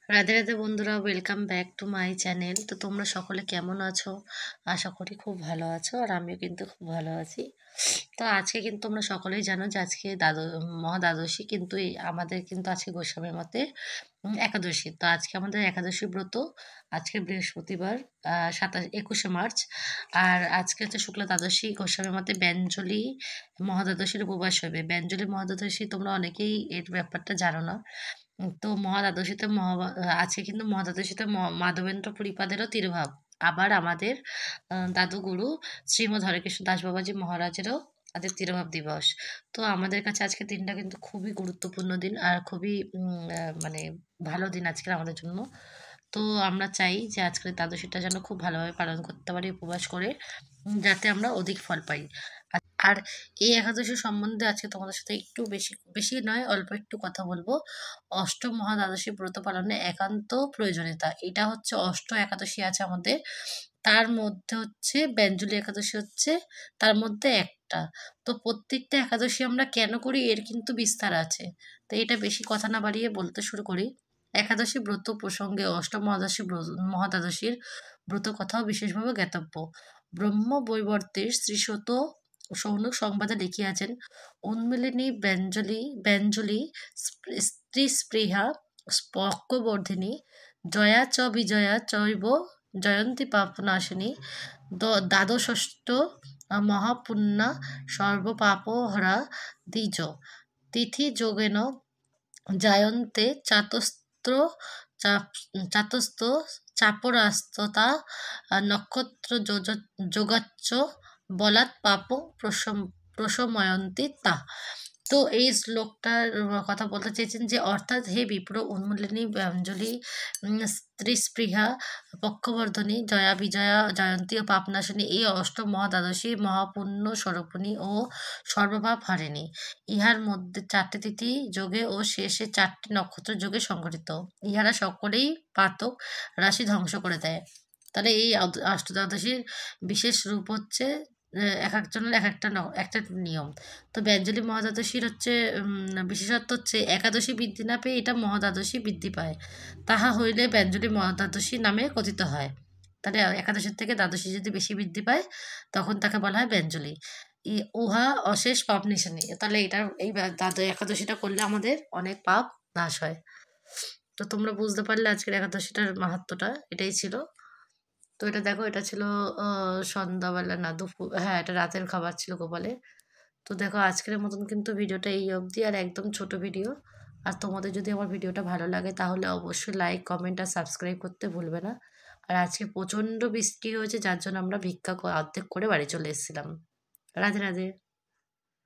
রাধে রাধে বন্ধুরা, welcome back to my channel. তো তোমরা সকলে কেমন আছো? আশা করি খুব ভালো আছো, আর আমিও কিন্তু খুব ভালো আছি। তো আজকে কিন্তু তোমরা সকলেই জানো যে আজকে মহা দ্বাদশী, কিন্তু আমাদের কিন্তু আজকে গোস্বামী মতে একাদশী। তো আজকে আমাদের একাদশী ব্রত। আজকে বৃহস্পতিবার, 21শে মার্চ। আর আজকে হচ্ছে শুক্লা দ্বাদশী। গোস্বামী মতে ব্যঞ্জলি মহাদ্বাদশীর উপবাস হবে। ব্যঞ্জলি মহাদ্বাদশী তোমরা অনেকেই এর ব্যাপারটা জানো না। তো মহাদ্বাদশীতে আছে, কিন্তু মহাদ্বাদশীতে মাধবেন্দ্র পুরীপাদেরও তিরোভাব। আবার আমাদের দাদু গুরু শ্রীমৎ হরেকৃষ্ণ দাস বাবাজি মহারাজেরও তাদের তিরোভাব দিবস। তো আমাদের কাছে আজকে দিনটা কিন্তু খুবই গুরুত্বপূর্ণ দিন, আর খুবই মানে ভালো দিন আজকের আমাদের জন্য। তো আমরা চাই যে আজকের দ্বাদশীটা যেন খুব ভালোভাবে পালন করতে পারি উপবাস করে, যাতে আমরা অধিক ফল পাই। আর এই একাদশী সম্বন্ধে আজকে তোমাদের সাথে একটু বেশি বেশি নয়, অল্প একটু কথা বলবো। অষ্টম মহা দ্বাদশী ব্রত পালনে একান্ত প্রয়োজনীয়তা, এটা হচ্ছে একাদশী আছে আমাদের। তার মধ্যে হচ্ছে ব্যঞ্জলি একাদশী হচ্ছে তার মধ্যে একটা। তো প্রত্যেকটা একাদশী আমরা কেন করি এর কিন্তু বিস্তার আছে। তো এটা বেশি কথা না বাড়িয়ে বলতে শুরু করি। একাদশী ব্রত প্রসঙ্গে অষ্টম মহাদ্বাদশীর ব্রত কথাও বিশেষভাবে জ্ঞাতব্য। ব্রহ্ম বৈবর্তের শ্রীশত সৌনক সংবাদে লিখিয়াছেন, উন্মিলিনী ব্যঞ্জলি স্ত্রীস্পৃহা স্পর্কবর্ধিনী জয়া চ বিজয়া চৈব জয়ন্তী পাপনাশিনী দ্বাদশষ্ট মহাপুণ্যা সর্বপাপহরা দ্বিজ তিথি যোগেন জায়ন্তে চাতস্থ চাপরাস্ততা নক্ষত্র যোগাচ্চ বলাৎ পাপ প্রশময়ন্তি তা। তো এই শ্লোকটার কথা বলতে চেয়েছেন যে, অর্থাৎ হে বিপ্র, উন্মূলিনী ব্যঞ্জলি স্ত্রীস্পৃহা পক্ষবর্ধনী জয়া বিজয়া জয়ন্তী ও পাপনাশিনী এই অষ্টম মহাদ্বাদশী মহাপুণ্য স্বরূপিণী ও সর্বপাপ হারিণী। ইহার মধ্যে 4টি তিথি যোগে ও শেষে 4টি নক্ষত্র যোগে সংঘটিত। ইহারা সকলেই পাতক রাশি ধ্বংস করে দেয়। তাহলে এই অষ্টাদশীর বিশেষ রূপ হচ্ছে এক একজনের একটা নিয়ম। তো ব্যঞ্জলি মহাদ্বাদশীর হচ্ছে বিশেষত্ব হচ্ছে একাদশী বৃদ্ধি না পেয়ে এটা মহাদ্বাদশী বৃদ্ধি পায়। তাহা হইলে ব্যঞ্জলি মহাদ্বাদশী নামে কথিত হয়। তাহলে একাদশীর থেকে দ্বাদশী যদি বেশি বৃদ্ধি পায় তখন তাকে বলা হয় ব্যঞ্জলি। উহা অশেষ পাপ নিশানি। তাহলে এই একাদশীটা করলে আমাদের অনেক পাপ নাশ হয়। তো তোমরা বুঝতে পারলে আজকের একাদশীটার মাহাত্ম্যটা এটাই ছিল। তো এটা দেখো, এটা ছিল সন্ধ্যাবেলা না দুপুর, হ্যাঁ এটা রাতের খাবার ছিল গোপালে। তো দেখো আজকের মতন কিন্তু ভিডিওটা এই অবধি, আর একদম ছোট ভিডিও। আর তোমাদের যদি আমার ভিডিওটা ভালো লাগে তাহলে অবশ্যই লাইক কমেন্ট আর সাবস্ক্রাইব করতে ভুলবে না। আর আজকে প্রচণ্ড বৃষ্টি হয়েছে, যার জন্য আমরা ভিক্ষা অর্ধেক করে বাড়ি চলে এসেছিলাম। রাধে রাধে।